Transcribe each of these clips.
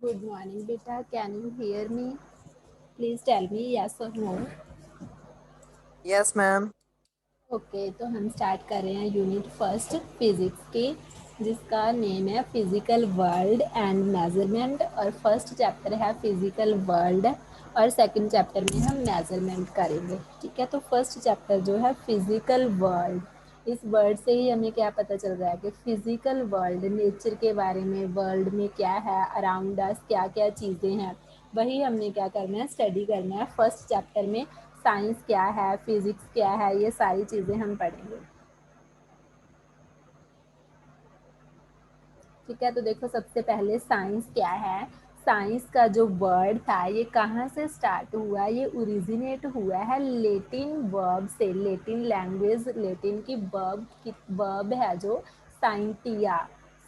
Good morning, beta. Can you hear me? Please tell me yes or no. Yes ma'am. Okay, तो हम start कर रहे हैं unit first physics के, जिसका नेम है फिजिकल वर्ल्ड एंड मेजरमेंट। और फर्स्ट चैप्टर है फिजिकल वर्ल्ड और सेकंड चैप्टर में हम मेजरमेंट करेंगे। ठीक है, तो फर्स्ट चैप्टर जो है फिजिकल वर्ल्ड, इस वर्ड से ही हमें क्या पता चल रहा है कि फिजिकल वर्ल्ड नेचर के बारे में, वर्ल्ड में क्या है अराउंड अस, क्या क्या चीज़ें हैं, वही हमने क्या करना है, स्टडी करना है फर्स्ट चैप्टर में। साइंस क्या है, फिजिक्स क्या है, ये सारी चीज़ें हम पढ़ेंगे। ठीक है, तो देखो सबसे पहले साइंस क्या है। साइंस का जो वर्ड था ये कहाँ से स्टार्ट हुआ, ये ओरिजिनेट हुआ है लेटिन वर्ब से। लेटिन लैंग्वेज, लेटिन की वर्ब है जो साइंटिया।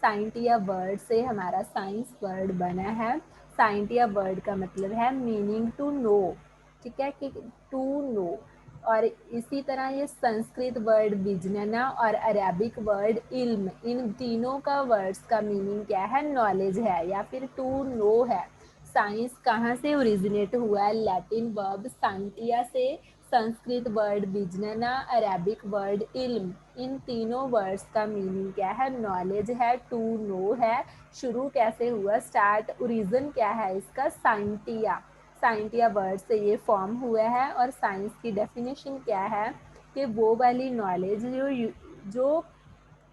साइंटिया वर्ड से हमारा साइंस वर्ड बना है। साइंटिया वर्ड का मतलब है मीनिंग टू नो। ठीक है, कि टू नो। और इसी तरह ये संस्कृत वर्ड विजनना और अरेबिक वर्ड इल्म, इन तीनों का वर्ड्स का मीनिंग क्या है, नॉलेज है या फिर टू नो है। साइंस कहाँ से ओरिजिनेट हुआ है, लैटिन वर्ब साइंटिया से, संस्कृत वर्ड विजनना, अरेबिक वर्ड इल्म, इन तीनों वर्ड्स का मीनिंग क्या है, नॉलेज है, टू नो है। शुरू कैसे हुआ, स्टार्ट ओरिजिन क्या है इसका, साइंटिया। साइंटिया वर्ड से ये फॉर्म हुआ है। और साइंस की डेफिनेशन क्या है कि वो वाली नॉलेज जो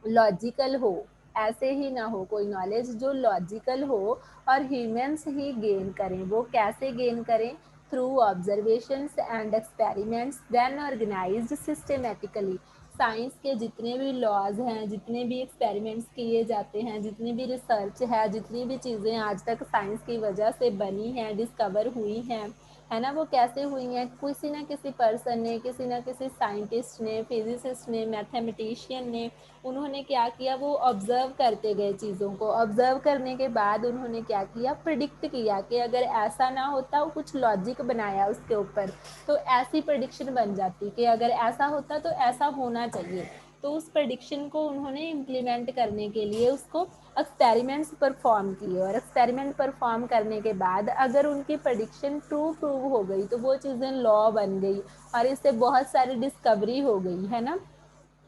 लॉजिकल हो, ऐसे ही ना हो कोई नॉलेज जो लॉजिकल हो और ह्यूमंस ही गेन करें। वो कैसे गेन करें, through observations and experiments then organized systematically. Science के जितने भी लॉज हैं, जितने भी एक्सपेरिमेंट्स किए जाते हैं, जितनी भी रिसर्च है, जितनी भी चीज़ें आज तक साइंस की वजह से बनी हैं, डिस्कवर हुई हैं, है ना, वो कैसे हुई हैं, किसी ना किसी पर्सन ने, किसी ना किसी साइंटिस्ट ने, फिजिसिस्ट ने, मैथमेटिशियन ने, उन्होंने क्या किया, वो ऑब्जर्व करते गए चीज़ों को। ऑब्जर्व करने के बाद उन्होंने क्या किया, प्रिडिक्ट किया कि अगर ऐसा ना होता, कुछ लॉजिक बनाया उसके ऊपर, तो ऐसी प्रिडिक्शन बन जाती कि अगर ऐसा होता तो ऐसा होना चाहिए। तो उस प्रिडिक्शन को उन्होंने इम्प्लीमेंट करने के लिए उसको एक्सपेरिमेंट्स परफॉर्म किए। और एक्सपेरिमेंट परफॉर्म करने के बाद अगर उनकी प्रिडिक्शन ट्रू प्रूव हो गई तो वो चीज़ें लॉ बन गई और इससे बहुत सारी डिस्कवरी हो गई, है ना।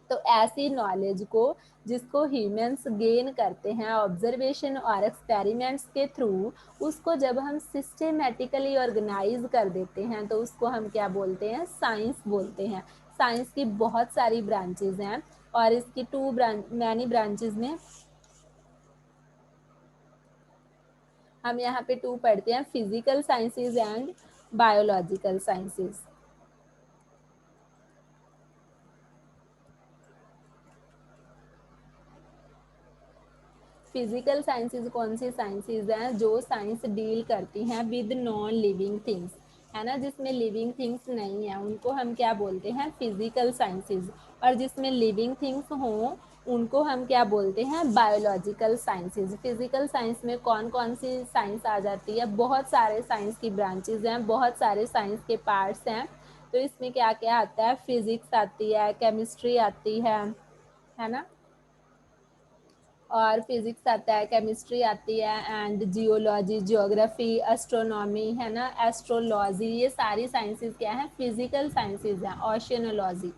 तो ऐसी नॉलेज को, जिसको ह्यूमंस गेन करते हैं ऑब्जर्वेशन और एक्सपेरिमेंट्स के थ्रू, उसको जब हम सिस्टेमेटिकली ऑर्गेनाइज कर देते हैं तो उसको हम क्या बोलते हैं, साइंस बोलते हैं। साइंस की बहुत सारी ब्रांचेज हैं और इसकी मैनी ब्रांचेज में हम यहाँ पे टू पढ़ते हैं, physical sciences and biological sciences. Physical sciences कौन सी साइंसेज हैं, जो साइंस डील करती हैं विद नॉन लिविंग थिंग्स, है ना, जिसमें लिविंग थिंग्स नहीं है उनको हम क्या बोलते हैं, फिजिकल साइंसेज। और जिसमें लिविंग थिंग्स हों उनको हम क्या बोलते हैं, बायोलॉजिकल साइंसेज। फिजिकल साइंस में कौन कौन सी साइंस आ जाती है, बहुत सारे साइंस की ब्रांचेज हैं, बहुत सारे साइंस के पार्ट्स हैं। तो इसमें क्या क्या आता है, फिजिक्स आती है, केमिस्ट्री आती है ना, और फिजिक्स आता है, केमिस्ट्री आती है, एंड जियोलॉजी, जियोग्राफी, एस्ट्रोनॉमी, है ना, एस्ट्रोलॉजी, ये सारी साइंसेज क्या है, फिजिकल साइंसेज हैं। ओशियनोलॉजी,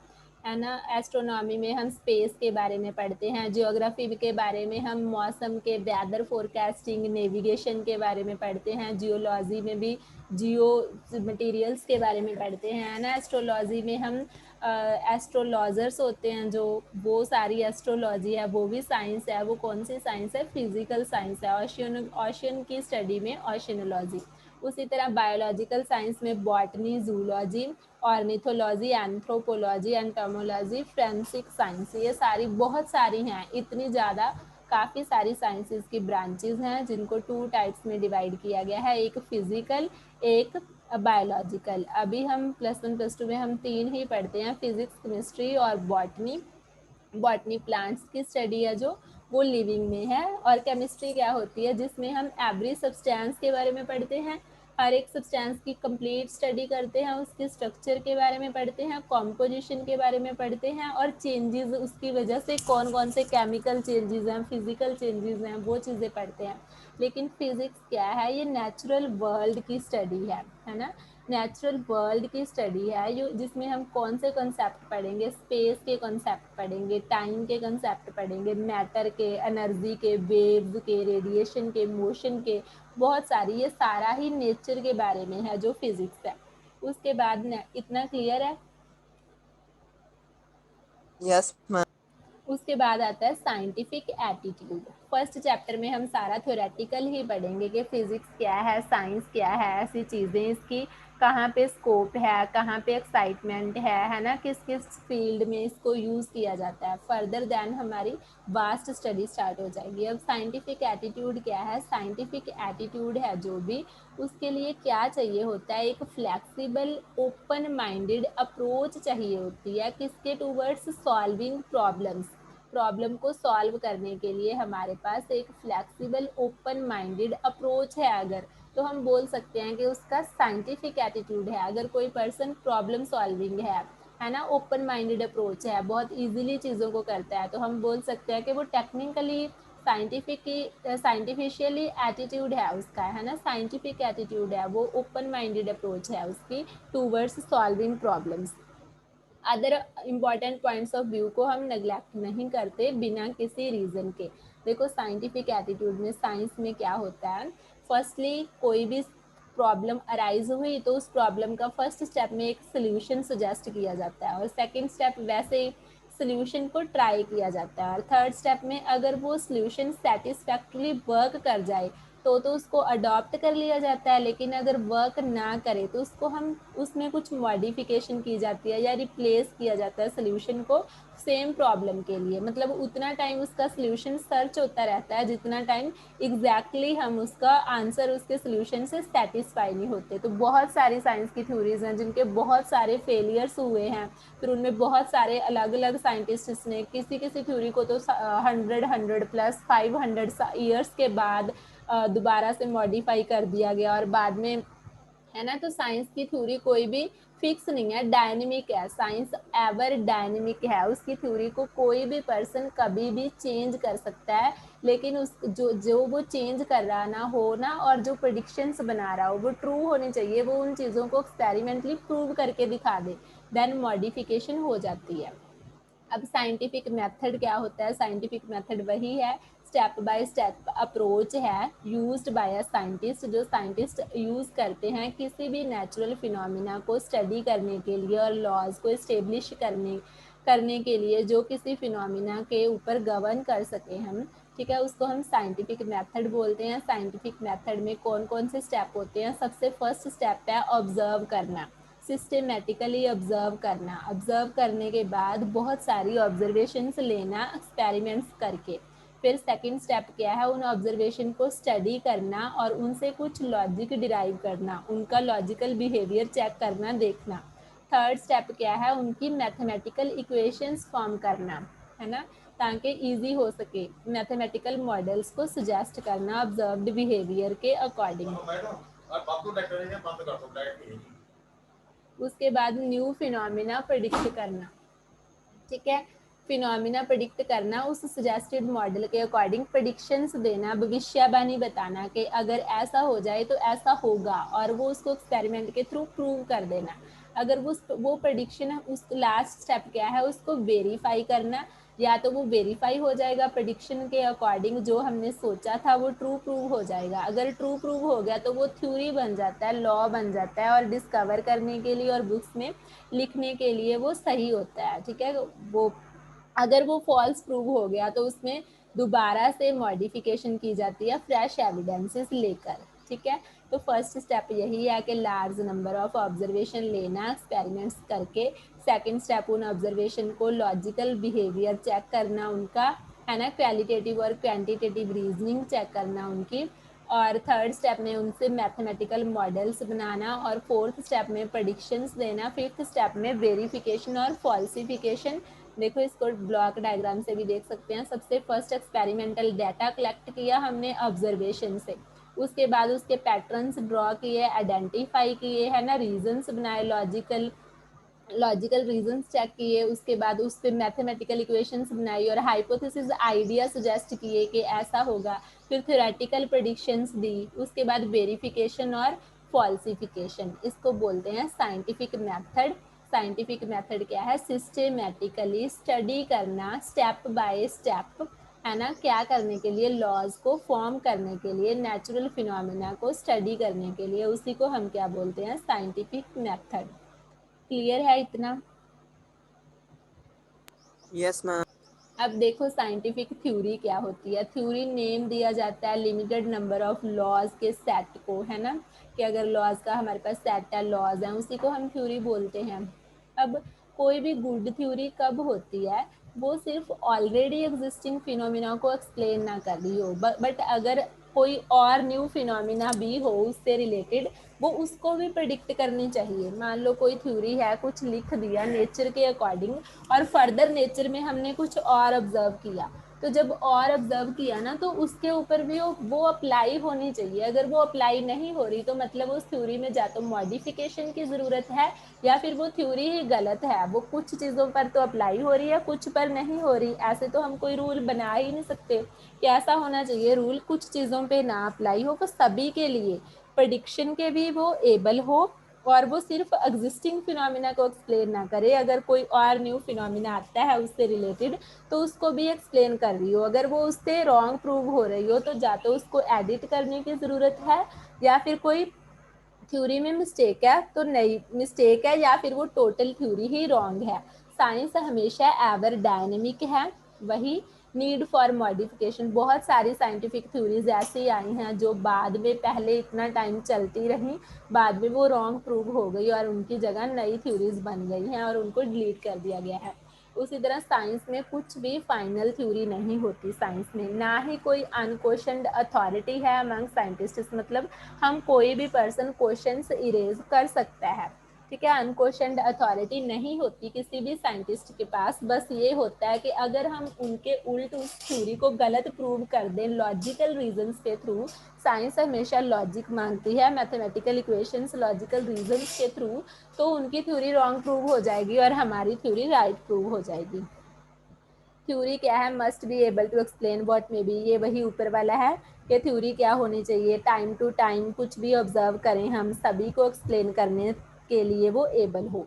है ना, एस्ट्रोनॉमी में हम स्पेस के बारे में पढ़ते हैं, जियोग्राफी के बारे में हम मौसम के, वेदर फोरकास्टिंग, नेविगेशन के बारे में पढ़ते हैं, जियोलॉजी में भी जियो मटेरियल्स के बारे में पढ़ते हैं, है ना। एस्ट्रोलॉजी में हम एस्ट्रोलॉजर्स होते हैं जो, वो सारी एस्ट्रोलॉजी है, वो भी साइंस है। वो कौन सी साइंस है, फिजिकल साइंस है। ओशियन की स्टडी में ओशियनोलॉजी। उसी तरह बायोलॉजिकल साइंस में botany, zoology, ornithology, anthropology, entomology, forensic science, ये सारी बहुत सारी हैं, इतनी ज़्यादा काफ़ी सारी साइंसेज की ब्रांचेज हैं जिनको टू टाइप्स में डिवाइड किया गया है, एक फिजिकल, एक बायोलॉजिकल। अभी हम +1 +2 में हम तीन ही पढ़ते हैं, फिजिक्स, केमिस्ट्री और बॉटनी। बॉटनी प्लांट्स की स्टडी है जो वो लिविंग में है, और केमिस्ट्री क्या होती है, जिसमें हम एवरी सब्सटेंस के बारे में पढ़ते हैं। हर एक सब्सटेंस की कंप्लीट स्टडी करते हैं, उसके स्ट्रक्चर के बारे में पढ़ते हैं, कॉम्पोजिशन के बारे में पढ़ते हैं और चेंजेस उसकी वजह से कौन कौन से केमिकल चेंजेस हैं, फिजिकल चेंजेस हैं, वो चीज़ें पढ़ते हैं। लेकिन फिजिक्स क्या है, ये नेचुरल वर्ल्ड की स्टडी है ना। नेचुरल वर्ल्ड की स्टडी है जो जिसमें हम कौन से कंसेप्ट पढ़ेंगे, स्पेस के कंसेप्ट पढ़ेंगे, टाइम के कंसेप्ट पढ़ेंगे, मैटर के, एनर्जी के, वेव्स के, रेडिएशन के, मोशन के, बहुत सारी, ये सारा ही नेचर के बारे में है जो फिजिक्स है। उसके बाद इतना क्लियर है। Yes, ma'am. उसके बाद आता है साइंटिफिक एटीट्यूड। फर्स्ट चैप्टर में हम सारा थ्योरेटिकल ही पढ़ेंगे कि फिजिक्स क्या है, साइंस क्या है, ऐसी चीज़ें इसकी कहाँ पे स्कोप है, कहाँ पे एक्साइटमेंट है ना, किस किस फील्ड में इसको यूज़ किया जाता है। फर्दर देन हमारी वास्ट स्टडी स्टार्ट हो जाएगी। अब साइंटिफिक एटीट्यूड क्या है, साइंटिफिक एटीट्यूड है जो भी, उसके लिए क्या चाहिए होता है, एक फ्लैक्सिबल ओपन माइंडेड अप्रोच चाहिए होती है, किसके टूवर्ड्स, सॉल्विंग प्रॉब्लम्स। प्रॉब्लम को सॉल्व करने के लिए हमारे पास एक फ्लैक्सिबल ओपन माइंडेड अप्रोच है अगर, तो हम बोल सकते हैं कि उसका साइंटिफिक एटीट्यूड है। अगर कोई पर्सन प्रॉब्लम सॉल्विंग है ना, ओपन माइंडेड अप्रोच है, बहुत इजीली चीज़ों को करता है, तो हम बोल सकते हैं कि वो टेक्निकली साइंटिफिशियली एटीट्यूड है उसका, है ना, साइंटिफिक एटीट्यूड है वो, ओपन माइंडेड अप्रोच है उसकी towards solving problems. Other important points of view को हम नेग्लेक्ट नहीं करते बिना किसी रीज़न के। देखो साइंटिफिक एटीट्यूड में, साइंस में क्या होता है, फर्स्टली कोई भी प्रॉब्लम अराइज हुई तो उस प्रॉब्लम का फर्स्ट स्टेप में एक सोल्यूशन सजेस्ट किया जाता है, और सेकंड स्टेप वैसे ही सोल्यूशन को ट्राई किया जाता है, और थर्ड स्टेप में अगर वो सोल्यूशन सेटिस्फैक्टरली वर्क कर जाए तो उसको अडॉप्ट कर लिया जाता है। लेकिन अगर वर्क ना करे तो उसको हम, उसमें कुछ मॉडिफिकेशन की जाती है या रिप्लेस किया जाता है सोल्यूशन को सेम प्रॉब्लम के लिए। मतलब उतना टाइम उसका सोल्यूशन सर्च होता रहता है जितना टाइम एग्जैक्टली हम उसका आंसर उसके सोल्यूशन से सेटिस्फाई नहीं होते। तो बहुत सारी साइंस की थ्योरीज हैं जिनके बहुत सारे फेलियर्स हुए हैं, फिर उनमें बहुत सारे अलग अलग साइंटिस्ट्स ने किसी किसी थ्योरी को तो 100 प्लस 500 ईयर्स के बाद दोबारा से मॉडिफाई कर दिया गया, और बाद में, है ना। तो साइंस की थ्योरी कोई भी फिक्स नहीं है, डायनेमिक है। साइंस एवर डायनेमिक है, उसकी थ्योरी को कोई भी पर्सन कभी भी चेंज कर सकता है। लेकिन उस जो जो वो चेंज कर रहा ना हो ना, और जो प्रेडिक्शंस बना रहा हो वो ट्रू होनी चाहिए, वो उन चीज़ों को एक्सपेरिमेंटली प्रूव करके दिखा दे, देन मॉडिफिकेशन हो जाती है। अब साइंटिफिक मेथड क्या होता है, साइंटिफिक मेथड वही है, स्टेप बाय स्टेप अप्रोच है यूज्ड बाय अ साइंटिस्ट, जो साइंटिस्ट यूज़ करते हैं किसी भी नेचुरल फिनोमिना को स्टडी करने के लिए और लॉज को इस्टेब्लिश करने करने के लिए, जो किसी फिनोमिना के ऊपर गवर्न कर सके हम, ठीक है, उसको हम साइंटिफिक मेथड बोलते हैं। साइंटिफिक मेथड में कौन कौन से स्टेप होते हैं, सबसे फर्स्ट स्टेप है ऑब्जर्व करना, सिस्टेमेटिकली ऑब्जर्व करना। ऑब्जर्व करने के बाद बहुत सारी ऑब्जर्वेशंस लेना एक्सपेरिमेंट्स करके। फिर सेकंड स्टेप क्या है, उन ऑब्जर्वेशन को स्टडी करना और उनसे कुछ लॉजिक डिराइव करना, उनका लॉजिकल बिहेवियर चेक करना, देखना। थर्ड स्टेप क्या है, उनकी मैथमेटिकल इक्वेशंस फॉर्म करना, है ना, ताकि इजी हो सके मैथमेटिकल मॉडल्स को सजेस्ट करना ऑब्जर्व्ड बिहेवियर के अकॉर्डिंग। उसके बाद न्यू फिनोमिना प्रिडिक्ट करना, ठीक है, फिनोमिना प्रिडिक्ट करना, उस सजेस्टेड मॉडल के अकॉर्डिंग प्रिडिक्शंस देना, भविष्यवाणी बताना कि अगर ऐसा हो जाए तो ऐसा होगा, और वो उसको एक्सपेरिमेंट के थ्रू प्रूव कर देना। अगर वो प्रिडिक्शन है, उस लास्ट स्टेप क्या है, उसको वेरीफाई करना, या तो वो वेरीफाई हो जाएगा प्रिडिक्शन के अकॉर्डिंग, जो हमने सोचा था वो ट्रू प्रूव हो जाएगा। अगर ट्रू प्रूव हो गया तो वो थ्योरी बन जाता है, लॉ बन जाता है, और डिस्कवर करने के लिए और बुक्स में लिखने के लिए वो सही होता है, ठीक है। वो अगर वो फॉल्स प्रूव हो गया तो उसमें दोबारा से मॉडिफिकेशन की जाती है फ्रेश एविडेंसेस लेकर, ठीक है। तो फर्स्ट स्टेप यही है कि लार्ज नंबर ऑफ ऑब्जर्वेशन लेना एक्सपेरिमेंट्स करके। सेकंड स्टेप उन ऑब्जर्वेशन को लॉजिकल बिहेवियर चेक करना उनका, है ना, क्वालिटेटिव और क्वांटिटेटिव रीजनिंग चेक करना उनकी। और थर्ड स्टेप में उनसे मैथमेटिकल मॉडल्स बनाना, और फोर्थ स्टेप में प्रेडिक्शंस देना, फिफ्थ स्टेप में वेरिफिकेशन और फॉल्सिफिकेशन। देखो इसको ब्लॉक डायग्राम से भी देख सकते हैं। सबसे फर्स्ट एक्सपेरिमेंटल डाटा कलेक्ट किया हमने ऑब्जर्वेशन से, उसके बाद उसके पैटर्न्स ड्रॉ किए, आइडेंटिफाई किए, है ना, रीजंस बनाए, लॉजिकल रीजंस चेक किए, उसके बाद उस पर मैथमेटिकल इक्वेशंस बनाई और हाइपोथेसिस आइडिया सजेस्ट किए कि ऐसा होगा, फिर थ्योरेटिकल प्रेडिक्शंस दी, उसके बाद वेरिफिकेशन और फॉल्सिफिकेशन। इसको बोलते हैं साइंटिफिक मेथड। साइंटिफिक मेथड क्या है? सिस्टेमेटिकली स्टडी करना, स्टेप बाय स्टेप, है ना, क्या करने के लिए? लॉज को फॉर्म करने के लिए, नेचुरल फिनोमिना को स्टडी करने के लिए, उसी को हम क्या बोलते हैं? Scientific method. क्लियर है इतना? Yes, ma'am. अब देखो साइंटिफिक थ्योरी क्या होती है। थ्योरी नेम दिया जाता है लिमिटेड नंबर ऑफ लॉज के सेट को, है ना, कि अगर लॉज का हमारे पास सेट है, लॉज है, उसी को हम थ्योरी बोलते हैं। अब कोई भी गुड थ्योरी कब होती है? वो सिर्फ ऑलरेडी एग्जिस्टिंग फिनोमिना को एक्सप्लेन ना कर रही हो, बट अगर कोई और न्यू फिनोमिना भी हो उससे रिलेटेड, वो उसको भी प्रिडिक्ट करनी चाहिए। मान लो कोई थ्योरी है, कुछ लिख दिया नेचर के अकॉर्डिंग, और फर्दर नेचर में हमने कुछ और ऑब्जर्व किया, तो जब और ऑब्जर्व किया ना, तो उसके ऊपर भी वो अप्लाई होनी चाहिए। अगर वो अप्लाई नहीं हो रही तो मतलब उस थ्योरी में जा तो मॉडिफिकेशन की ज़रूरत है, या फिर वो थ्योरी ही गलत है। वो कुछ चीज़ों पर तो अप्लाई हो रही है, कुछ पर नहीं हो रही। ऐसे तो हम कोई रूल बना ही नहीं सकते कि ऐसा होना चाहिए रूल, कुछ चीज़ों पे ना अप्लाई हो, वो सभी के लिए, प्रडिक्शन के भी वो एबल हो, और वो सिर्फ एग्जिस्टिंग फिनोमिना को एक्सप्लेन ना करे। अगर कोई और न्यू फिनोमिना आता है उससे रिलेटेड, तो उसको भी एक्सप्लेन कर रही हो। अगर वो उससे रॉन्ग प्रूव हो रही हो, तो या तो उसको एडिट करने की ज़रूरत है, या फिर कोई थ्योरी में मिस्टेक है तो नई मिस्टेक है, या फिर वो टोटल थ्योरी ही रॉन्ग है। साइंस हमेशा एवर डायनेमिक है। वही नीड फॉर मॉडिफिकेशन। बहुत सारी साइंटिफिक थ्योरीज ऐसी आई हैं जो बाद में, पहले इतना टाइम चलती रही, बाद में वो रॉन्ग प्रूव हो गई और उनकी जगह नई थ्योरीज बन गई हैं और उनको डिलीट कर दिया गया है। उसी तरह साइंस में कुछ भी फाइनल थ्योरी नहीं होती। साइंस में ना ही कोई अनक्वेश्चनड अथॉरिटी है अमंग साइंटिस्ट, मतलब हम कोई भी पर्सन क्वेश्चंस इरेज कर सकता है, ठीक है। अनक्वेश्चनड अथॉरिटी नहीं होती किसी भी साइंटिस्ट के पास। बस ये होता है कि अगर हम उनके उल्ट उस थ्योरी को गलत प्रूव कर दें लॉजिकल रीजंस के थ्रू, साइंस हमेशा लॉजिक मांगती है, मैथमेटिकल इक्वेशंस, लॉजिकल रीजंस के थ्रू, तो उनकी थ्योरी रॉन्ग प्रूव हो जाएगी और हमारी थ्योरी राइट प्रूव हो जाएगी। थ्योरी क्या है? Must be able to explain what may be. ये वही ऊपर वाला है कि थ्योरी क्या होनी चाहिए? टाइम टू टाइम कुछ भी ऑब्जर्व करें हम, सभी को एक्सप्लेन करने के लिए वो एबल हो।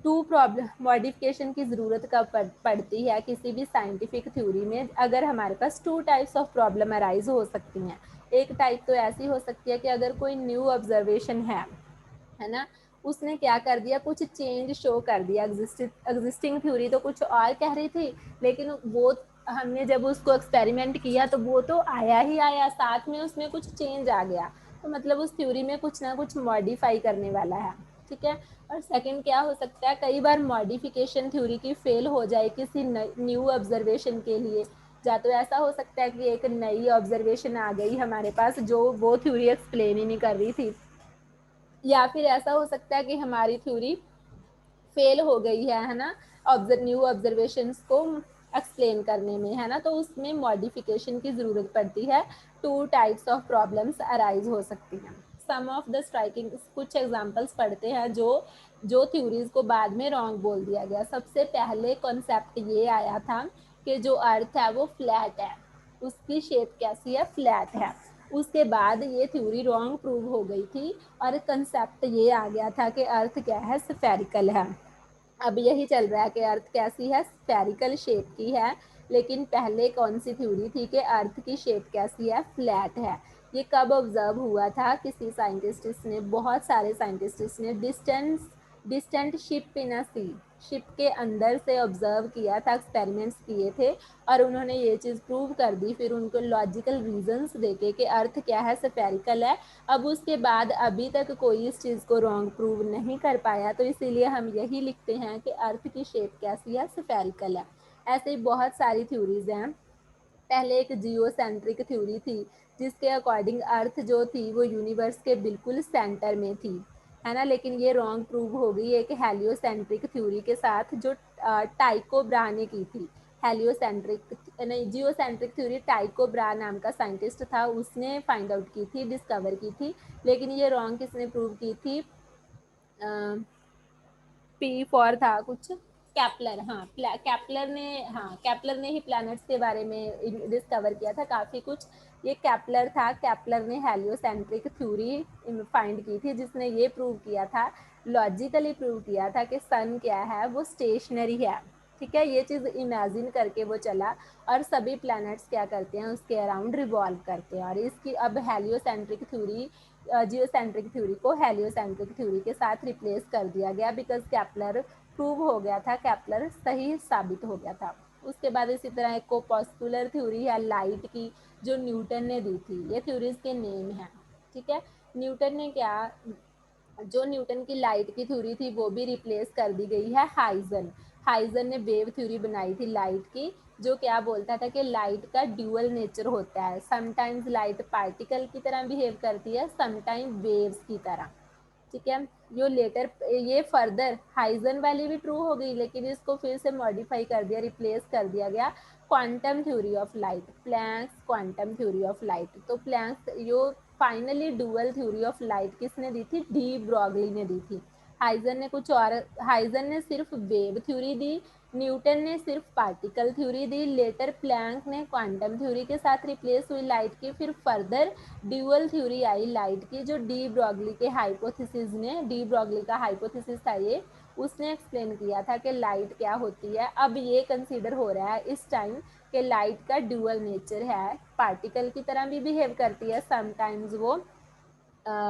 टू प्रॉब्लम मॉडिफिकेशन की ज़रूरत कब पड़ती है किसी भी साइंटिफिक थ्योरी में? अगर हमारे पास two types of problem arise हो सकती हैं। एक टाइप तो ऐसी हो सकती है कि अगर कोई न्यू ऑब्जर्वेशन है ना, उसने क्या कर दिया, कुछ चेंज शो कर दिया। एग्जिस्टिंग थ्योरी तो कुछ और कह रही थी, लेकिन वो हमने जब उसको एक्सपेरिमेंट किया तो वो तो आया ही आया, साथ में उसमें कुछ चेंज आ गया, तो मतलब उस थ्योरी में कुछ ना कुछ मॉडिफाई करने वाला है, ठीक है। और सेकंड क्या हो सकता है? कई बार मॉडिफिकेशन थ्योरी की फेल हो जाए किसी न्यू ऑब्जर्वेशन के लिए। या तो ऐसा हो सकता है कि एक नई ऑब्जर्वेशन आ गई हमारे पास जो वो थ्योरी एक्सप्लेन ही नहीं कर रही थी, या फिर ऐसा हो सकता है कि हमारी थ्योरी फेल हो गई है ना, न्यू ऑब्जर्वेशंस को एक्सप्लेन करने में, है ना, तो उसमें मॉडिफिकेशन की ज़रूरत पड़ती है। To types of problems arise हो सकती हैं। सम ऑफ द स्ट्राइकिंग, कुछ एग्जांपल्स पढ़ते हैं जो थ्योरीज को बाद में रॉन्ग बोल दिया गया। सबसे पहले कॉन्सेप्ट ये आया था कि जो अर्थ है वो फ्लैट है, उसकी शेप कैसी है? फ्लैट है। उसके बाद ये थ्योरी रॉन्ग प्रूव हो गई थी और कंसेप्ट ये आ गया था कि अर्थ क्या है? स्फेरिकल है। अब यही चल रहा है कि अर्थ कैसी है? स्फेरिकल शेप की है। लेकिन पहले कौन सी थ्योरी थी कि अर्थ की शेप कैसी है? फ्लैट है। ये कब ऑब्जर्व हुआ था? किसी साइंटिस्ट ने, बहुत सारे साइंटिस्ट ने distant ship in a sea, ship के अंदर से ऑब्जर्व किया था, एक्सपेरिमेंट्स किए थे, और उन्होंने ये चीज़ प्रूव कर दी। फिर उनको लॉजिकल रीजंस देके कि अर्थ क्या है? स्फेरिकल है। अब उसके बाद अभी तक कोई इस चीज़ को रॉन्ग प्रूव नहीं कर पाया, तो इसीलिए हम यही लिखते हैं कि अर्थ की शेप कैसी है? स्फेरिकल है। ऐसे ही बहुत सारी थ्योरीज हैं। पहले एक जियोसेंट्रिक थ्योरी थी जिसके अकॉर्डिंग अर्थ जो थी वो यूनिवर्स के बिल्कुल सेंटर में थी, है ना, लेकिन ये रॉन्ग प्रूव हो गई एक हेलियोसेंट्रिक थ्योरी के साथ जो टाइको ब्रा ने की थी। हेलियोसेंट्रिक नहीं, जियोसेंट्रिक थ्योरी टाइको ब्रा नाम का साइंटिस्ट था, उसने फाइंड आउट की थी, डिस्कवर की थी। लेकिन ये रॉन्ग किसने प्रूव की थी? पी फॉर था कुछ, कैपलर। हाँ, कैपलर ने ही प्लैनेट्स के बारे में डिस्कवर किया था काफ़ी कुछ। ये कैपलर था, कैपलर ने हेलियोसेंट्रिक थ्योरी फाइंड की थी, जिसने ये प्रूव किया था, लॉजिकली प्रूव किया था कि सन क्या है, वो स्टेशनरी है। ठीक है, ये चीज़ इमेजिन करके वो चला, और सभी प्लैनेट्स क्या करते हैं, उसके अराउंड रिवॉल्व करते हैं। और इसकी अब हेलियोसेंट्रिक थ्योरी, जियोसेंट्रिक थ्योरी को हेलियोसेंट्रिक थ्योरी के साथ रिप्लेस कर दिया गया, बिकॉज कैपलर प्रूव हो गया था, कैपलर सही साबित हो गया था। उसके बाद इसी तरह एक कोर्पस्कुलर थ्योरी है लाइट की, जो न्यूटन ने दी थी। ये थ्योरीज के नेम हैं। ठीक है, न्यूटन ने क्या, जो न्यूटन की लाइट की थ्योरी थी वो भी रिप्लेस कर दी गई है हाइजन। हाइजन ने वेव थ्योरी बनाई थी लाइट की, जो क्या बोलता था कि लाइट का ड्यूअल नेचर होता है, समटाइम्स लाइट पार्टिकल की तरह बिहेव करती है, समटाइम वेव्स की तरह। ठीक है, जो लेटर ये फर्दर हाइजन वाली भी ट्रू हो गई, लेकिन इसको फिर से मॉडिफाई कर दिया, रिप्लेस कर दिया गया quantum theory of light, Planck's quantum theory of light. तो प्लैंक्स यो finally dual theory of light किसने दी थी? डी ब्रॉगली ने दी थी। हाइजन ने कुछ और, हाइजन ने सिर्फ वेव थ्योरी दी, न्यूटन ने सिर्फ पार्टिकल थ्योरी दी, लेटर प्लैंक ने क्वांटम थ्योरी के साथ रिप्लेस हुई लाइट की, फिर फर्दर ड्यूअल थ्योरी आई लाइट की, जो डी ब्रॉगली के हाइपोथेसिस ने, डी ब्रॉगली का हाइपोथेसिस था ये, उसने एक्सप्लेन किया था कि लाइट क्या होती है। अब ये कंसीडर हो रहा है इस टाइम कि लाइट का ड्यूअल नेचर है, पार्टिकल की तरह भी बिहेव करती है, समटाइम्स वो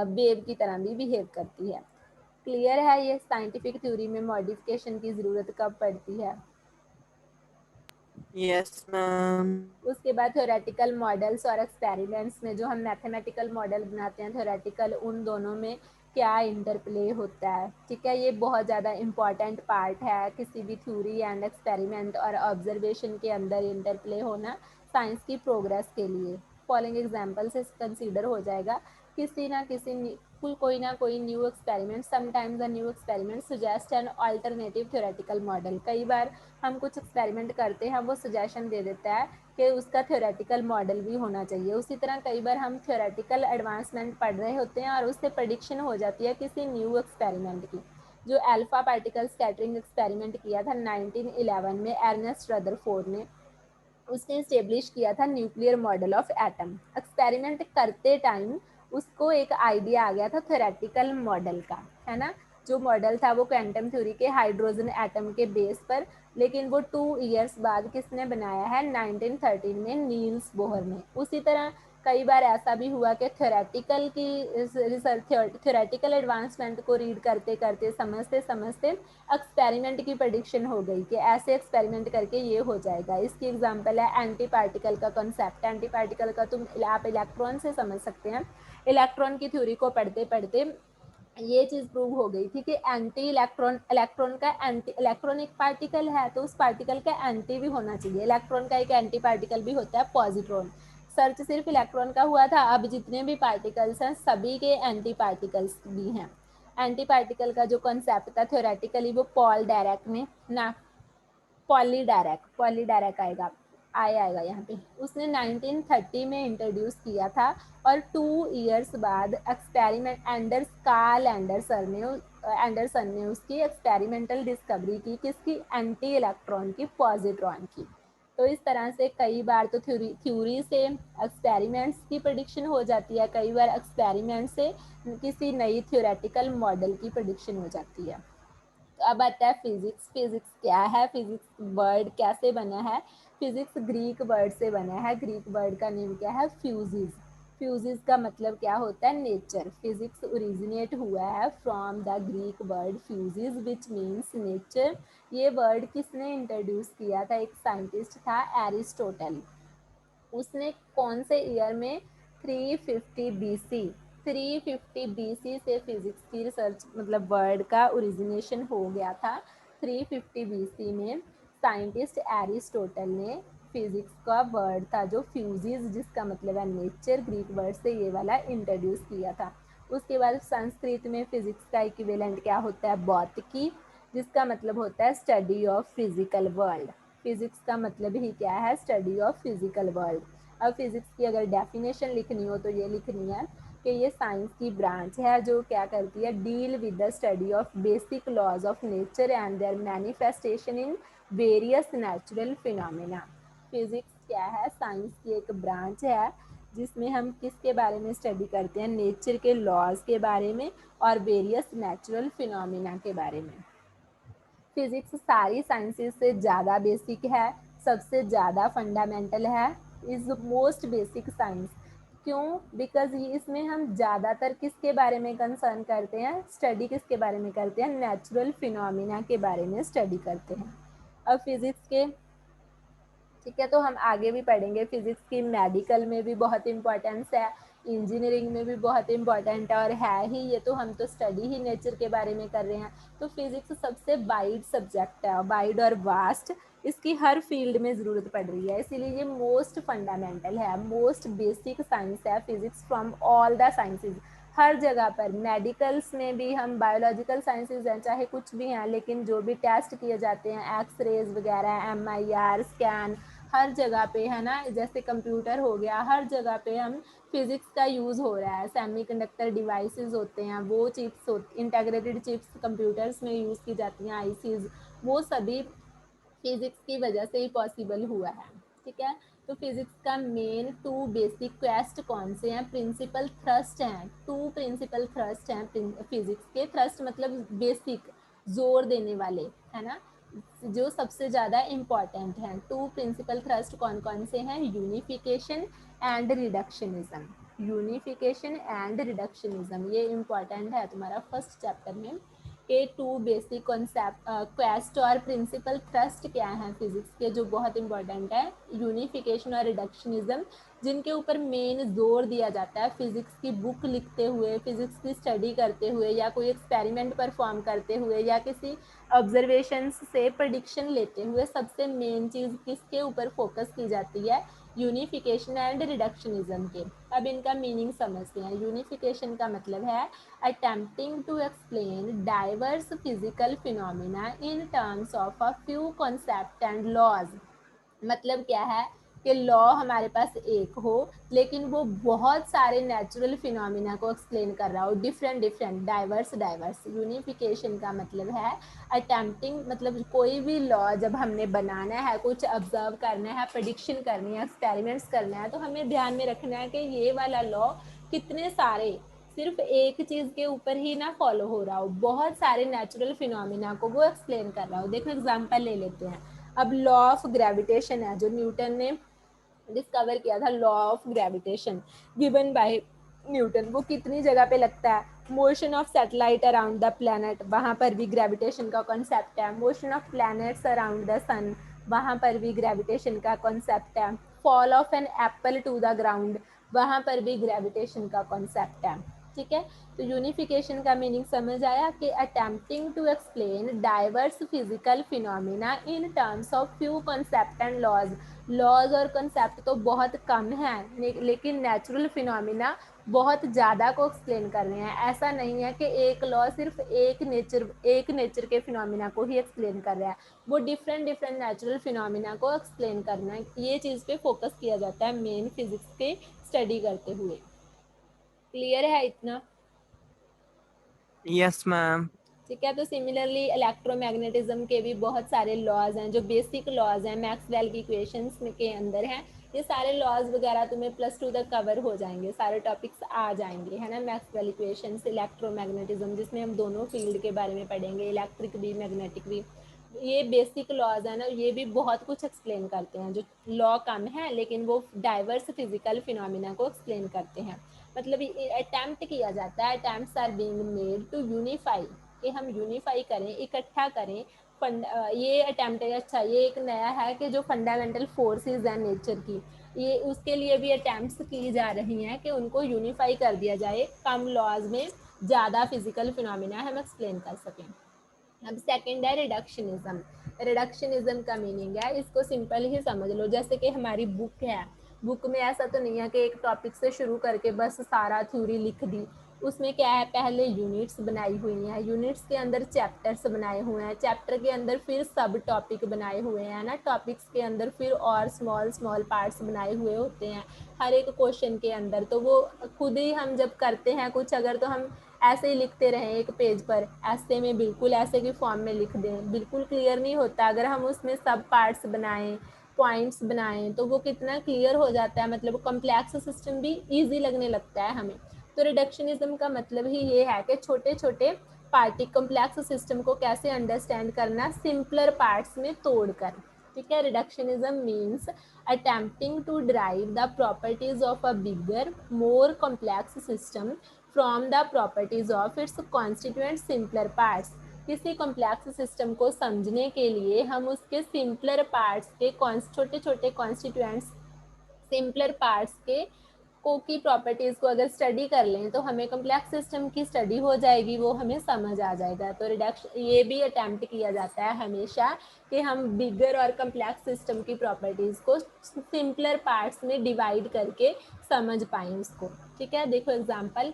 वेव की तरह भी बिहेव करती है। क्लियर है? ये साइंटिफिक थ्योरी में मॉडिफिकेशन की ज़रूरत कब पड़ती है? Yes, ma'am. उसके बाद थ्योरेटिकल मॉडल्स और एक्सपेरिमेंट्स में जो हम मैथमेटिकल मॉडल बनाते हैं, थ्योरेटिकल, उन दोनों में क्या इंटरप्ले होता है। ठीक है, ये बहुत ज़्यादा इम्पॉर्टेंट पार्ट है, किसी भी थ्योरी एंड एक्सपेरिमेंट और ऑब्जर्वेशन के अंदर इंटरप्ले होना साइंस की प्रोग्रेस के लिए। फॉलोइंग एग्जाम्पल से कंसिडर हो जाएगा, किसी ना किसी कोई ना कोई new experiment, sometimes a new experiment suggest an alternative theoretical model. कई बार हम कुछ एक्सपेरिमेंट करते हैं, वो सजेशन दे देता है कि उसका थ्योरेटिकल मॉडल भी होना चाहिए। उसी तरह कई बार हम थ्योरेटिकल एडवांसमेंट पढ़ रहे होते हैं और उससे प्रेडिक्शन हो जाती है किसी न्यू एक्सपेरिमेंट की। जो अल्फा पार्टिकल स्कैटरिंग एक्सपेरिमेंट किया था 1911 में एर्नेस्ट रदरफोर्ड ने, उसने इस्टेब्लिश किया था nuclear model of atom. Experiment करते टाइम उसको एक आइडिया आ गया था थ्योरेटिकल मॉडल का, है ना। जो मॉडल था वो क्वांटम थ्योरी के हाइड्रोजन एटम के बेस पर, लेकिन वो 2 इयर्स बाद किसने बनाया है? 1913 में नील्स बोहर ने। उसी तरह कई बार ऐसा भी हुआ कि थ्योरेटिकल की रिसर्च, थ्योरेटिकल एडवांसमेंट को रीड करते करते, समझते समझते एक्सपेरिमेंट की प्रेडिक्शन हो गई कि ऐसे एक्सपेरिमेंट करके ये हो जाएगा। इसकी एग्जांपल है एंटी पार्टिकल का कॉन्सेप्ट। एंटी पार्टिकल का तुम आप इलेक्ट्रॉन से समझ सकते हैं। इलेक्ट्रॉन की थ्योरी को पढ़ते पढ़ते ये चीज़ प्रूव हो गई थी कि एंटी इलेक्ट्रॉन, इलेक्ट्रॉन का एंटी, इलेक्ट्रॉन एक पार्टिकल है तो उस पार्टिकल का एंटी भी होना चाहिए। इलेक्ट्रॉन का एक एंटी पार्टिकल भी होता है पॉजिट्रॉन। सर्च सिर्फ इलेक्ट्रॉन का हुआ था, अब जितने भी पार्टिकल्स हैं सभी के एंटी पार्टिकल्स भी हैं। एंटी पार्टिकल का जो कॉन्सेप्ट था थ्योरेटिकली, वो पॉल डायरेक्ट ने ना, पॉली डायरेक्ट आएगा यहाँ पे, उसने 1930 में इंट्रोड्यूस किया था। और 2 इयर्स बाद एक्सपेरिमेंट एंडरसन ने उसकी एक्सपेरिमेंटल डिस्कवरी की, किसकी? एंटी इलेक्ट्रॉन की, पॉजिट्रॉन की। तो इस तरह से कई बार तो थ्योरी से एक्सपेरिमेंट्स की प्रेडिक्शन हो जाती है, कई बार एक्सपेरिमेंट से किसी नई थ्योरेटिकल मॉडल की प्रेडिक्शन हो जाती है। तो अब आता है फिजिक्स। फिजिक्स क्या है? फिजिक्स वर्ड कैसे बना है? फिजिक्स ग्रीक वर्ड से बना है। ग्रीक वर्ड का नेम क्या है? फ्यूजिस। फ्यूजिस का मतलब क्या होता है? नेचर। फिजिक्स ओरिजिनेट हुआ है from the Greek word fuses which means nature. ये वर्ड किसने इंट्रोड्यूस किया था? एक साइंटिस्ट था, एरिस्टोटल। उसने कौन से ईयर में? 350 बीसी। 350 बीसी से फिजिक्स की रिसर्च, मतलब वर्ड का ओरिजिनेशन हो गया था। 350 बीसी में साइंटिस्ट एरिस्टोटल ने फिजिक्स का वर्ड था जो फ्यूजिस, जिसका मतलब है नेचर, ग्रीक वर्ड से ये वाला इंट्रोड्यूस किया था। उसके बाद संस्कृत में फिजिक्स का इक्विवेलेंट क्या होता है? भौतिकी, जिसका मतलब होता है study of physical world. Physics का मतलब ही क्या है, स्टडी ऑफ फिजिकल वर्ल्ड। अब फिजिक्स की अगर डेफिनेशन लिखनी हो तो ये लिखनी है कि ये साइंस की ब्रांच है जो क्या करती है, deal with the study of basic laws of nature and their manifestation in various natural phenomena. Physics क्या है, साइंस की एक ब्रांच है जिसमें हम किसके बारे में स्टडी करते हैं, नेचर के लॉज के बारे में और वेरियस नेचुरल फिनोमेना के बारे में। फिजिक्स सारी साइंसेस से ज़्यादा बेसिक है, सबसे ज़्यादा फंडामेंटल है, इज़ मोस्ट बेसिक साइंस। क्यों? बिकॉज इसमें हम ज़्यादातर किसके बारे में कंसर्न करते हैं, स्टडी किसके बारे में करते हैं, नेचुरल फिनोमिना के बारे में स्टडी करते हैं। अब फिजिक्स के, ठीक है, तो हम आगे भी पढ़ेंगे। फिजिक्स की मेडिकल में भी बहुत इंपॉर्टेंस है, इंजीनियरिंग में भी बहुत इंपॉर्टेंट है, और है ही ये, तो हम तो स्टडी ही नेचर के बारे में कर रहे हैं। तो फिजिक्स सबसे वाइड सब्जेक्ट है, वाइड और वास्ट, इसकी हर फील्ड में ज़रूरत पड़ रही है, इसीलिए ये मोस्ट फंडामेंटल है, मोस्ट बेसिक साइंस है physics from all the sciences. हर जगह पर, मेडिकल्स में भी हम, बायोलॉजिकल साइंसेज हैं चाहे कुछ भी हैं, लेकिन जो भी टेस्ट किए जाते हैं, एक्सरेज वगैरह, MIR स्कैन, हर जगह पे है ना, जैसे कंप्यूटर हो गया, हर जगह पे हम फिजिक्स का यूज़ हो रहा है। सेमीकंडक्टर डिवाइसेस होते हैं, वो चिप्स, इंटीग्रेटेड चिप्स कंप्यूटर्स में यूज़ की जाती हैं, ICs, वो सभी फिजिक्स की वजह से ही पॉसिबल हुआ है। ठीक है, तो फिजिक्स का मेन टू बेसिक क्वेस्ट कौन से हैं, प्रिंसिपल थ्रस्ट हैं, टू प्रिंसिपल थ्रस्ट हैं फिजिक्स के। थ्रस्ट मतलब बेसिक, जोर देने वाले, है ना, जो सबसे ज़्यादा इम्पॉर्टेंट हैं। टू प्रिंसिपल थ्रस्ट कौन कौन से हैं, unification and reductionism. Unification and reductionism ये इम्पॉर्टेंट है तुम्हारा फर्स्ट चैप्टर में, के टू बेसिक कॉन्सेप्ट क्वेस्ट और प्रिंसिपल थ्रस्ट क्या हैं फिजिक्स के, जो बहुत इंपॉर्टेंट है, यूनिफिकेशन और रिडक्शनिज्म, जिनके ऊपर मेन जोर दिया जाता है फिजिक्स की बुक लिखते हुए, फिजिक्स की स्टडी करते हुए, या कोई एक्सपेरिमेंट परफॉर्म करते हुए, या किसी ऑब्जर्वेशंस से प्रडिक्शन लेते हुए। सबसे मेन चीज़ किसके ऊपर फोकस की जाती है, यूनिफिकेशन एंड रिडक्शनिज्म के। अब इनका मीनिंग समझते हैं। यूनिफिकेशन का मतलब है attempting to explain diverse physical phenomena in terms of a few concept and laws. मतलब क्या है कि लॉ हमारे पास एक हो, लेकिन वो बहुत सारे नेचुरल फिनोमिना को एक्सप्लेन कर रहा हो, different different, diverse diverse. Unification का मतलब है अटेम्प्टिंग, मतलब कोई भी लॉ जब हमने बनाना है, कुछ ऑब्जर्व करना है, प्रेडिक्शन करनी है, एक्सपेरिमेंट्स करना है, तो हमें ध्यान में रखना है कि ये वाला लॉ कितने सारे, सिर्फ एक चीज़ के ऊपर ही ना फॉलो हो रहा हो, बहुत सारे नेचुरल फिनोमिना को वो एक्सप्लेन कर रहा हो। देखो एग्जांपल ले लेते हैं। अब लॉ ऑफ ग्रेविटेशन है, जो न्यूटन ने डिस्कवर किया था, law of gravitation given by Newton, वो कितनी जगह पे लगता है, motion of satellite around the planet, वहाँ पर भी ग्रेविटेशन का कॉन्सेप्ट है। Motion of planets around the sun, वहाँ पर भी ग्रेविटेशन का कॉन्सेप्ट है। Fall of an apple to the ground, वहाँ पर भी ग्रेविटेशन का कॉन्सेप्ट है। ठीक है, तो यूनिफिकेशन का मीनिंग समझ आया कि attempting to explain diverse physical phenomena in terms of few concept and laws. Laws और कॉन्सेप्ट तो बहुत कम हैं, लेकिन नेचुरल फिनोमिना बहुत ज़्यादा को एक्सप्लेन कर रहे हैं। ऐसा नहीं है कि एक लॉ सिर्फ एक नेचर के फिनोमिना को ही एक्सप्लेन कर रहा है, वो डिफरेंट डिफरेंट नेचुरल फिनोमिना को एक्सप्लेन करना है, ये चीज़ पे फोकस किया जाता है मेन फिजिक्स के स्टडी करते हुए। क्लियर है इतना? Yes, ma'am. ठीक है, तो सिमिलरली इलेक्ट्रोमैग्नेटिज्म के भी बहुत सारे लॉज हैं, जो बेसिक लॉज हैं, मैक्सवेल की इक्वेशंस के अंदर हैं। ये सारे लॉज वगैरह तुम्हें +2 तक कवर हो जाएंगे, सारे टॉपिक्स आ जाएंगे, है ना। मैक्सवेल इक्वेशंस, इलेक्ट्रोमैग्नेटिज्म, जिसमें हम दोनों फील्ड के बारे में पढ़ेंगे, इलेक्ट्रिक भी मैग्नेटिक भी। ये बेसिक लॉज है ना, ये भी बहुत कुछ एक्सप्लेन करते हैं। जो लॉ कम है, लेकिन वो डाइवर्स फिजिकल फिनोमिना को एक्सप्लेन करते हैं। मतलब अटैम्प्ट किया जाता है, attempts are being made to unify, कि हम यूनिफाई करें, इकट्ठा करें। ये अटैम्प्ट है। अच्छा, ये एक नया है कि जो फंडामेंटल फोर्सेस हैं नेचर की, ये उसके लिए भी अटैम्प्ट्स की जा रही हैं कि उनको यूनिफाई कर दिया जाए, कम लॉज में ज़्यादा फिजिकल फिनोमिना हम एक्सप्लेन कर सकें। अब सेकेंड है रिडक्शनिज्म। रिडक्शनिज्म का मीनिंग है, इसको सिंपल ही समझ लो, जैसे कि हमारी बुक है, बुक में ऐसा तो नहीं है कि एक टॉपिक से शुरू करके बस सारा थ्योरी लिख दी, उसमें क्या है, पहले यूनिट्स बनाई हुई हैं, यूनिट्स के अंदर चैप्टर्स बनाए हुए हैं, चैप्टर के अंदर फिर सब टॉपिक बनाए हुए हैं ना, टॉपिक्स के अंदर फिर और स्मॉल स्मॉल पार्ट्स बनाए हुए होते हैं हर एक क्वेश्चन के अंदर। तो वो खुद ही हम जब करते हैं कुछ, अगर तो हम ऐसे ही लिखते रहें एक पेज पर ऐसे में, बिल्कुल ऐसे की फॉर्म में लिख दें, बिल्कुल क्लियर नहीं होता। अगर हम उसमें सब पार्ट्स बनाएं, पॉइंट्स बनाएं, तो वो कितना क्लियर हो जाता है, मतलब कॉम्प्लेक्स सिस्टम भी ईजी लगने लगता है हमें। तो रिडक्शनिज्म का मतलब ही ये है कि छोटे छोटे पार्टी कॉम्प्लेक्स सिस्टम को कैसे अंडरस्टैंड करना, सिंपलर पार्ट्स में तोड़कर। ठीक है, reductionism means attempting to derive the properties of a bigger more complex system from the properties of its constituent simpler parts. किसी कॉम्प्लेक्स सिस्टम को समझने के लिए हम उसके सिंपलर पार्ट्स के छोटे छोटे कॉन्स्टिट्यूएंट्स, सिंपलर पार्ट्स के को की प्रॉपर्टीज़ को अगर स्टडी कर लें तो हमें कॉम्प्लेक्स सिस्टम की स्टडी हो जाएगी, वो हमें समझ आ जाएगा। तो रिडक्शन ये भी अटैम्प्ट किया जाता है हमेशा कि हम बिगर और कॉम्प्लेक्स सिस्टम की प्रॉपर्टीज़ को सिंपलर पार्ट्स में डिवाइड करके समझ पाएँ उसको। ठीक है, देखो example,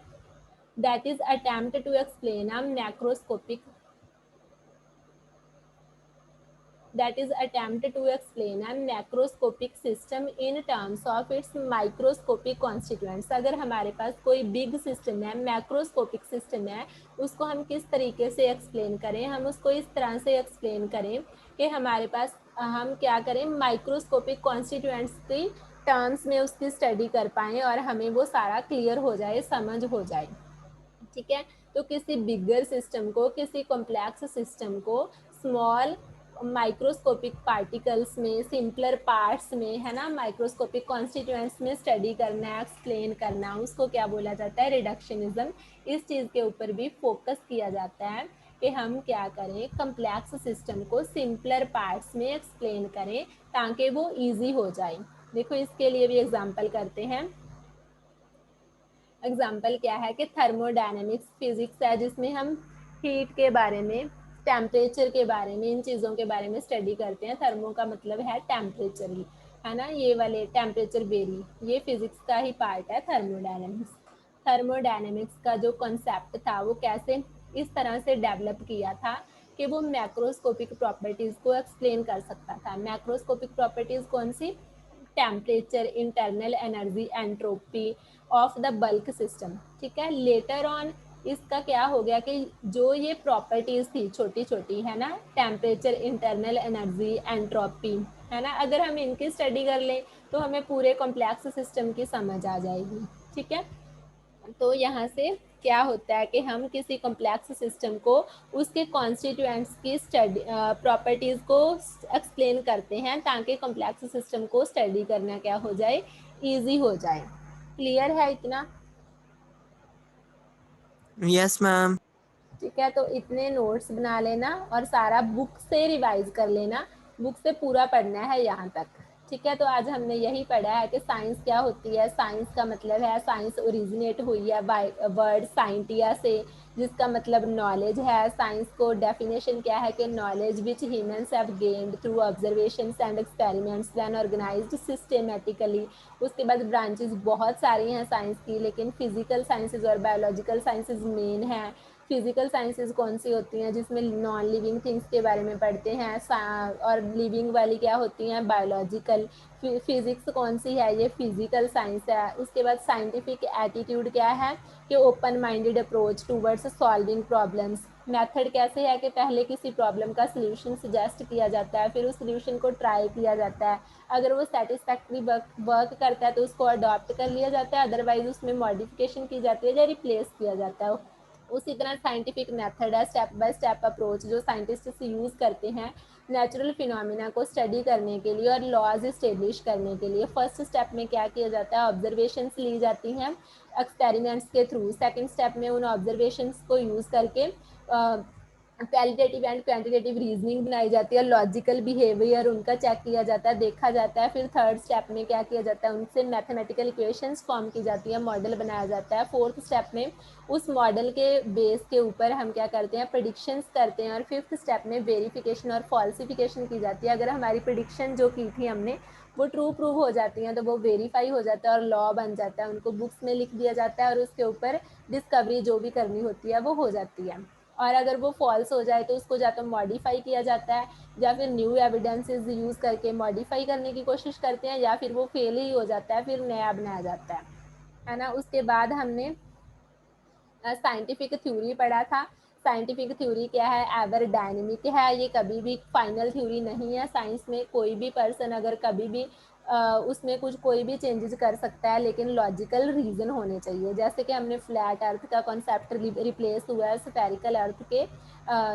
that is attempt to explain a macroscopic, that is attempt to explain a macroscopic system in terms of its microscopic constituents। अगर हमारे पास कोई बिग सिस्टम है, मैक्रोस्कोपिक सिस्टम है, उसको हम किस तरीके से एक्सप्लेन करें, हम उसको इस तरह से एक्सप्लेन करें कि हमारे पास हम क्या करें, माइक्रोस्कोपिक कॉन्स्टिट्यूएंट्स की टर्म्स में उसकी स्टडी कर पाएँ और हमें वो सारा क्लियर हो जाए, समझ हो जाए। ठीक है, तो किसी बिगर सिस्टम को, किसी कॉम्प्लेक्स सिस्टम को स्मॉल माइक्रोस्कोपिक पार्टिकल्स में, सिंपलर पार्ट्स में, है ना, माइक्रोस्कोपिक कॉन्स्टिट्यूएंट्स में स्टडी करना, एक्सप्लेन करना, उसको क्या बोला जाता है, रिडक्शनिज्म। इस चीज़ के ऊपर भी फोकस किया जाता है कि हम क्या करें, कॉम्प्लेक्स सिस्टम को सिंपलर पार्ट्स में एक्सप्लेन करें ताकि वो ईजी हो जाए। देखो इसके लिए भी एग्जाम्पल करते हैं। एग्जाम्पल क्या है कि थर्मोडायनेमिक्स फिजिक्स है, जिसमें हम हीट के बारे में, टेम्परेचर के बारे में, इन चीज़ों के बारे में स्टडी करते हैं। थर्मो का मतलब है टेम्परेचर ही, है ना, ये वाले टेम्परेचर वेरी, ये फिजिक्स का ही पार्ट है थर्मोडायनेमिक्स। थर्मोडायनेमिक्स का जो कॉन्सेप्ट था वो कैसे इस तरह से डेवलप किया था कि वो मैक्रोस्कोपिक प्रॉपर्टीज़ को एक्सप्लेन कर सकता था। मैक्रोस्कोपिक प्रॉपर्टीज़ कौन सी, temperature, internal energy, entropy of the bulk system. ठीक है, लेटर ऑन इसका क्या हो गया कि जो ये प्रॉपर्टीज थी छोटी छोटी, है ना, टेम्परेचर, इंटरनल एनर्जी, एंट्रोपी, है ना, अगर हम इनकी स्टडी कर लें तो हमें पूरे कॉम्प्लेक्स सिस्टम की समझ आ जाएगी। ठीक है, तो यहाँ से क्या होता है कि हम किसी कॉम्प्लेक्स सिस्टम को उसके कॉन्स्टिट्यूएंट्स की स्टडी प्रॉपर्टीज़ को एक्सप्लेन करते हैं ताकि कॉम्प्लेक्स सिस्टम को स्टडी करना क्या हो जाए, इजी हो जाए। क्लियर है इतना? Yes, ma'am. ठीक है, तो इतने नोट्स बना लेना और सारा बुक से रिवाइज कर लेना, बुक से पूरा पढ़ना है यहाँ तक। ठीक है, तो आज हमने यही पढ़ा है कि साइंस क्या होती है। साइंस का मतलब है, साइंस ओरिजिनेट हुई है बाय वर्ड साइंटिया से, जिसका मतलब नॉलेज है। साइंस को डेफिनेशन क्या है कि knowledge which humans have gained through observations and experiments when organised systematically. उसके बाद ब्रांचेस बहुत सारी हैं साइंस की, लेकिन फिजिकल साइंसेज और बायोलॉजिकल साइंसेज मेन है। फिजिकल साइंसेज कौन सी होती हैं, जिसमें नॉन लिविंग थिंग्स के बारे में पढ़ते हैं, और लिविंग वाली क्या होती हैं, बायोलॉजिकल। फिजिक्स कौन सी है, ये फिजिकल साइंस है। उसके बाद साइंटिफिक एटीट्यूड क्या है कि open minded approach towards solving problems. Method कैसे है कि पहले किसी प्रॉब्लम का सल्यूशन सजेस्ट किया जाता है, फिर उस सल्यूशन को ट्राई किया जाता है, अगर वो सेटिस्फैक्ट्री वर्क करता है तो उसको अडॉप्ट कर लिया जाता है, अदरवाइज उसमें मॉडिफिकेशन की जाती है या रिप्लेस किया जाता है। उसी तरह साइंटिफिक मेथड है, स्टेप बाय स्टेप अप्रोच जो साइंटिस्ट यूज़ करते हैं नेचुरल फिनोमिना को स्टडी करने के लिए और लॉज इस्टेब्लिश करने के लिए। फर्स्ट स्टेप में क्या किया जाता है, ऑब्जर्वेशंस ली जाती हैं एक्सपेरिमेंट्स के थ्रू। सेकंड स्टेप में उन ऑब्जर्वेशंस को यूज़ करके क्वालिटेटिव एंड क्वांटिटेटिव रीजनिंग बनाई जाती है, लॉजिकल बिहेवियर उनका चेक किया जाता है, देखा जाता है। फिर थर्ड स्टेप में क्या किया जाता है, उनसे मैथमेटिकल इक्वेशंस फॉर्म की जाती है, मॉडल बनाया जाता है। फोर्थ स्टेप में उस मॉडल के बेस के ऊपर हम क्या करते हैं, प्रिडिक्शंस करते हैं। और फिफ्थ स्टेप में वेरिफिकेशन और फॉल्सिफिकेशन की जाती है। अगर हमारी प्रिडिक्शन जो की थी हमने वो ट्रू प्रूव हो जाती हैं तो वो वेरीफाई हो जाता है और लॉ बन जाता है, उनको बुक्स में लिख दिया जाता है और उसके ऊपर डिस्कवरी जो भी करनी होती है वो हो जाती है। और अगर वो फॉल्स हो जाए तो उसको या तो मॉडिफाई किया जाता है या फिर न्यू एविडेंसेस यूज़ करके मॉडिफाई करने की कोशिश करते हैं, या फिर वो फेल ही हो जाता है, फिर नया बनाया जाता है ना। उसके बाद हमने साइंटिफिक थ्योरी पढ़ा था। साइंटिफिक थ्योरी क्या है, एवर डायनेमिक है, ये कभी भी फाइनल थ्योरी नहीं है। साइंस में कोई भी पर्सन अगर कभी भी उसमें कुछ कोई भी चेंजेस कर सकता है, लेकिन लॉजिकल रीज़न होने चाहिए। जैसे कि हमने फ्लैट अर्थ का कॉन्सेप्ट रिप्लेस हुआ है स्फेरिकल अर्थ के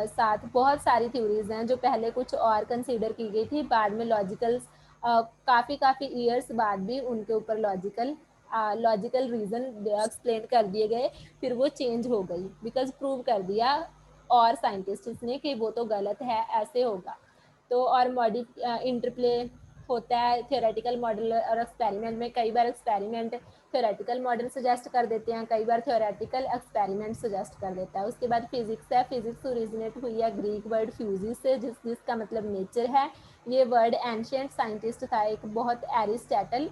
साथ। बहुत सारी थ्योरीज हैं जो पहले कुछ और कंसीडर की गई थी, बाद में लॉजिकल काफ़ी काफ़ी ईयर्स बाद भी उनके ऊपर लॉजिकल रीज़न एक्सप्लेन कर दिए गए, फिर वो चेंज हो गई बिकॉज प्रूव कर दिया और साइंटिस्ट ने कि वो तो गलत है, ऐसे होगा। तो और इंटरप्ले होता है थियोरेटिकल मॉडल और एक्सपेरिमेंट में। कई बार एक्सपेरिमेंट थियोरेटिकल मॉडल सजेस्ट कर देते हैं, कई बार थियोरेटिकल एक्सपेरिमेंट सजेस्ट कर देता है। उसके बाद फिजिक्स है। फिजिक्स ओरिजिनेट हुई है ग्रीक वर्ड फ्यूजिस से, जिसका मतलब नेचर है। ये वर्ड एंशियंट साइंटिस्ट था एक बहुत, एरिस्टोटल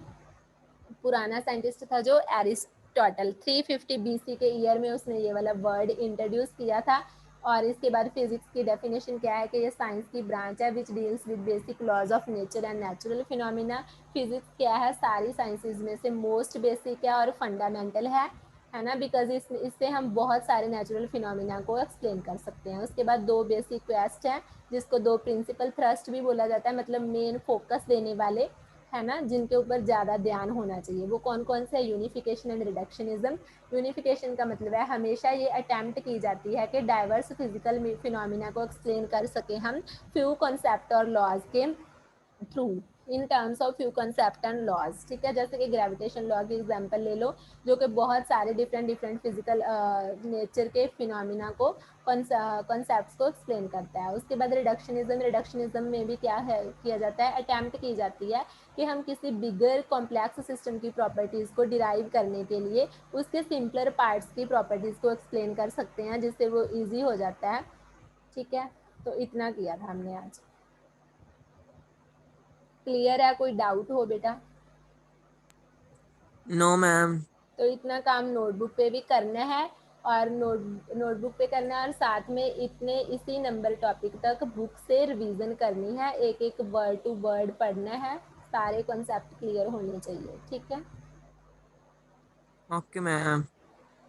पुराना साइंटिस्ट था जो एरिस्टोटल 350 बीसी के ईयर में उसने ये वाला वर्ड इंट्रोड्यूस किया था। और इसके बाद फिजिक्स की डेफिनेशन क्या है कि ये साइंस की ब्रांच है which deals with basic laws of nature and natural phenomena. Physics क्या है, सारी साइंसेज में से मोस्ट बेसिक है और फंडामेंटल है ना, बिकॉज इससे हम बहुत सारे नेचुरल फिनोमिना को एक्सप्लेन कर सकते हैं। उसके बाद दो बेसिक क्वेस्ट हैं जिसको दो प्रिंसिपल थ्रस्ट भी बोला जाता है, मतलब मेन फोकस देने वाले, है ना, जिनके ऊपर ज़्यादा ध्यान होना चाहिए। वो कौन कौन से है, यूनिफिकेशन एंड रिडक्शनिज्म। यूनिफिकेशन का मतलब है हमेशा ये अटैम्प्ट की जाती है कि डाइवर्स फिजिकल फिनोमिना को एक्सप्लेन कर सके हम फ्यू कॉन्सेप्ट और लॉज के through, in terms of few concept and laws. ठीक है, जैसे कि ग्रेविटेशन लॉ की एग्जांपल ले लो, जो कि बहुत सारे डिफरेंट डिफरेंट फिजिकल नेचर के फिनोमिना को कॉन्सेप्ट्स को एक्सप्लेन करता है। उसके बाद रिडक्शनिज्म। रिडक्शनिज्म में भी क्या है किया जाता है, अटैम्प्ट की जाती है कि हम किसी बिगर कॉम्प्लेक्स सिस्टम की प्रॉपर्टीज़ को डिराइव करने के लिए उसके सिंपलर पार्ट्स की प्रॉपर्टीज़ को एक्सप्लेन कर सकते हैं, जिससे वो ईजी हो जाता है। ठीक है, तो इतना किया था हमने आज। क्लियर है, कोई डाउट हो बेटा? No, ma'am. तो इतना काम नोटबुक पे भी करना है, और नोटबुक पे करना है, और साथ में इसी नंबर टॉपिक तक बुक से रिवीजन करनी है, एक एक वर्ड टू वर्ड पढ़ना है, सारे कॉन्सेप्ट क्लियर होने चाहिए। ठीक है, Okay, ma'am.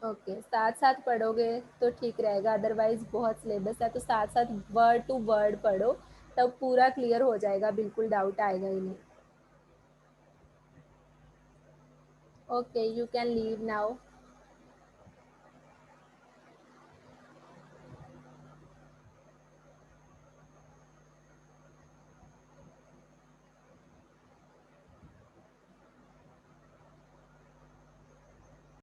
ओके, साथ साथ पढ़ोगे तो ठीक रहेगा, अदरवाइज बहुत सिलेबस है, तो साथ साथ वर्ड टू वर्ड पढ़ो, तब पूरा क्लियर हो जाएगा, बिल्कुल डाउट आएगा ही नहीं। Okay, you can leave now.